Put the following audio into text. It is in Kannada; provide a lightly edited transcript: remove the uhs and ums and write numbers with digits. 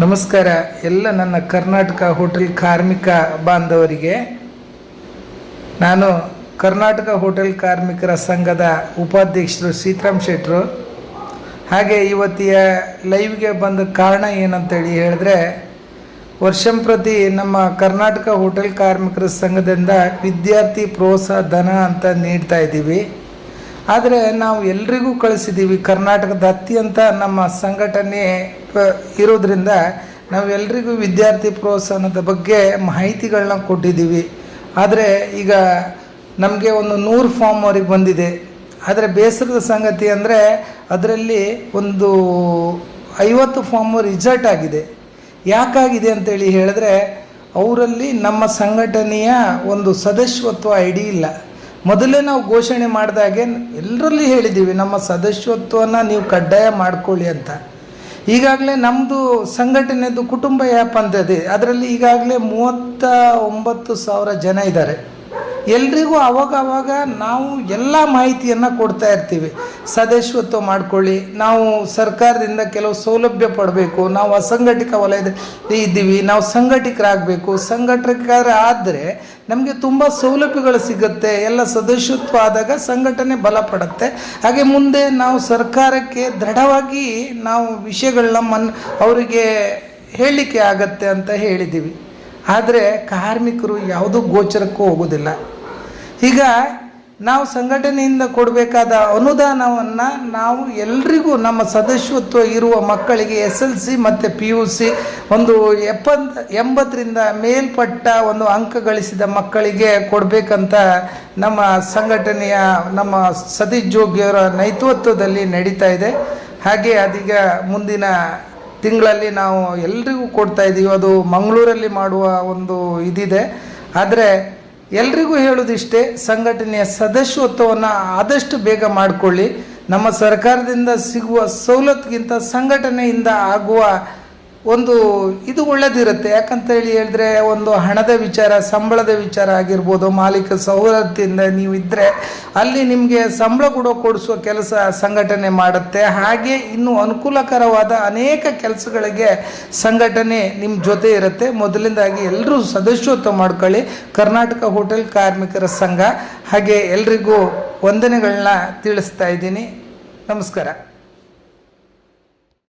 ನಮಸ್ಕಾರ ಎಲ್ಲ ನನ್ನ ಕರ್ನಾಟಕ ಹೋಟೆಲ್ ಕಾರ್ಮಿಕ ಬಾಂಧವರಿಗೆ. ನಾನು ಕರ್ನಾಟಕ ಹೋಟೆಲ್ ಕಾರ್ಮಿಕರ ಸಂಘದ ಉಪಾಧ್ಯಕ್ಷರು ಸೀತಾರಾಮ್ ಶೆಟ್ಟರು. ಹಾಗೆ ಇವತ್ತಿಯ ಲೈವ್ಗೆ ಬಂದ ಕಾರಣ ಏನಂತೇಳಿ ಹೇಳಿದ್ರೆ, ವರ್ಷಂಪ್ರತಿ ನಮ್ಮ ಕರ್ನಾಟಕ ಹೋಟೆಲ್ ಕಾರ್ಮಿಕರ ಸಂಘದಿಂದ ವಿದ್ಯಾರ್ಥಿ ಪ್ರೋತ್ಸಾಹ ಧನ ಅಂತ ನೀಡ್ತಾ ಇದ್ದೀವಿ. ಆದರೆ ನಾವು ಎಲ್ರಿಗೂ ಕಳಿಸಿದ್ದೀವಿ. ಕರ್ನಾಟಕದ ಅತ್ಯಂತ ನಮ್ಮ ಸಂಘಟನೆ ಇರೋದ್ರಿಂದ ನಾವು ಎಲ್ರಿಗೂ ವಿದ್ಯಾರ್ಥಿ ಪ್ರೋತ್ಸಾಹದ ಬಗ್ಗೆ ಮಾಹಿತಿಗಳನ್ನ ಕೊಟ್ಟಿದ್ದೀವಿ. ಆದರೆ ಈಗ ನಮಗೆ ಒಂದು 100 ಫಾರ್ಮ್ ಅವ್ರಿಗೆ ಬಂದಿದೆ. ಆದರೆ ಬೇಸರದ ಸಂಗತಿ ಅಂದರೆ ಅದರಲ್ಲಿ ಒಂದು 50 ಫಾರ್ಮು ರಿಜೆಕ್ಟ್ ಆಗಿದೆ. ಯಾಕಾಗಿದೆ ಅಂತೇಳಿ ಹೇಳಿದ್ರೆ, ಅವರಲ್ಲಿ ನಮ್ಮ ಸಂಘಟನೆಯ ಒಂದು ಸದಸ್ಯತ್ವ ಐ ಡಿ ಇಲ್ಲ. ಮೊದಲೇ ನಾವು ಘೋಷಣೆ ಮಾಡಿದಾಗೆ ಎಲ್ಲರಲ್ಲಿ ಹೇಳಿದ್ದೀವಿ, ನಮ್ಮ ಸದಸ್ಯತ್ವನ ನೀವು ಕಡ್ಡಾಯ ಮಾಡ್ಕೊಳ್ಳಿ ಅಂತ. ಈಗಾಗಲೇ ನಮ್ಮದು ಸಂಘಟನೆದು ಕುಟುಂಬ ಆ್ಯಪ್ ಅಂತದೆ. ಅದರಲ್ಲಿ ಈಗಾಗಲೇ 39,000 ಜನ ಇದ್ದಾರೆ. ಎಲ್ರಿಗೂ ಅವಾಗ ನಾವು ಎಲ್ಲ ಮಾಹಿತಿಯನ್ನು ಕೊಡ್ತಾ ಇರ್ತೀವಿ. ಸದಸ್ಯತ್ವ ಮಾಡ್ಕೊಳ್ಳಿ, ನಾವು ಸರ್ಕಾರದಿಂದ ಕೆಲವು ಸೌಲಭ್ಯ ಪಡಬೇಕು, ನಾವು ಅಸಂಘಟಿತ ವಲಯದಲ್ಲಿ ಇದ್ದೀವಿ, ನಾವು ಸಂಘಟಿಕರಾಗಬೇಕು. ಸಂಘಟಕರ ಆದರೆ ನಮಗೆ ತುಂಬ ಸೌಲಭ್ಯಗಳು ಸಿಗುತ್ತೆ. ಎಲ್ಲ ಸದಸ್ಯತ್ವ ಆದಾಗ ಸಂಘಟನೆ ಬಲಪಡುತ್ತೆ. ಹಾಗೆ ಮುಂದೆ ನಾವು ಸರ್ಕಾರಕ್ಕೆ ದೃಢವಾಗಿ ನಾವು ವಿಷಯಗಳನ್ನ ಅವರಿಗೆ ಹೇಳಲಿಕ್ಕೆ ಆಗತ್ತೆ ಅಂತ ಹೇಳಿದ್ದೀವಿ. ಆದರೆ ಕಾರ್ಮಿಕರು ಯಾವುದೂ ಗೋಚರಕ್ಕೂ ಹೋಗೋದಿಲ್ಲ. ಈಗ ನಾವು ಸಂಘಟನೆಯಿಂದ ಕೊಡಬೇಕಾದ ಅನುದಾನವನ್ನು ನಾವು ಎಲ್ರಿಗೂ ನಮ್ಮ ಸದಸ್ಯತ್ವ ಇರುವ ಮಕ್ಕಳಿಗೆ SLC ಮತ್ತು PUC ಒಂದು 80ರಿಂದ ಮೇಲ್ಪಟ್ಟ ಒಂದು ಅಂಕ ಗಳಿಸಿದ ಮಕ್ಕಳಿಗೆ ಕೊಡಬೇಕಂತ ನಮ್ಮ ಸಂಘಟನೆಯ ನಮ್ಮ ಸತೀಶ್ ಜೋಗಿಯವರ ನೇತೃತ್ವದಲ್ಲಿ ನಡೀತಾ ಇದೆ. ಹಾಗೆ ಅದೀಗ ಮುಂದಿನ ತಿಂಗಳಲ್ಲಿ ನಾವು ಎಲ್ರಿಗೂ ಕೊಡ್ತಾ ಇದ್ದೀವಿ. ಅದು ಮಂಗಳೂರಲ್ಲಿ ಮಾಡುವ ಒಂದು ಇದಿದೆ. ಆದರೆ ಎಲ್ರಿಗೂ ಹೇಳೋದಿಷ್ಟೇ, ಸಂಘಟನೆಯ ಸದಸ್ಯತ್ವವನ್ನು ಆದಷ್ಟು ಬೇಗ ಮಾಡಿಕೊಳ್ಳಿ. ನಮ್ಮ ಸರ್ಕಾರದಿಂದ ಸಿಗುವ ಸವಲತ್ತಿಗಿಂತ ಸಂಘಟನೆಯಿಂದ ಆಗುವ ಒಂದು ಇದು ಒಳ್ಳೆದಿರುತ್ತೆ. ಯಾಕಂತ ಹೇಳಿದ್ರೆ, ಒಂದು ಹಣದ ವಿಚಾರ, ಸಂಬಳದ ವಿಚಾರ ಆಗಿರ್ಬೋದು, ಮಾಲೀಕ ಸವಲತ್ತಿಂದ ನೀವು ಇದ್ದರೆ ಅಲ್ಲಿ ನಿಮಗೆ ಸಂಬಳ ಕೂಡ ಕೊಡಿಸುವ ಕೆಲಸ ಸಂಘಟನೆ ಮಾಡುತ್ತೆ. ಹಾಗೆ ಇನ್ನೂ ಅನುಕೂಲಕರವಾದ ಅನೇಕ ಕೆಲಸಗಳಿಗೆ ಸಂಘಟನೆ ನಿಮ್ಮ ಜೊತೆ ಇರುತ್ತೆ. ಮೊದಲಿಂದಾಗಿ ಎಲ್ಲರೂ ಸದಸ್ಯತ್ವ ಮಾಡ್ಕೊಳ್ಳಿ. ಕರ್ನಾಟಕ ಹೋಟೆಲ್ ಕಾರ್ಮಿಕರ ಸಂಘ. ಹಾಗೆ ಎಲ್ರಿಗೂ ವಂದನೆಗಳನ್ನ ತಿಳಿಸ್ತಾ ಇದ್ದೀನಿ. ನಮಸ್ಕಾರ.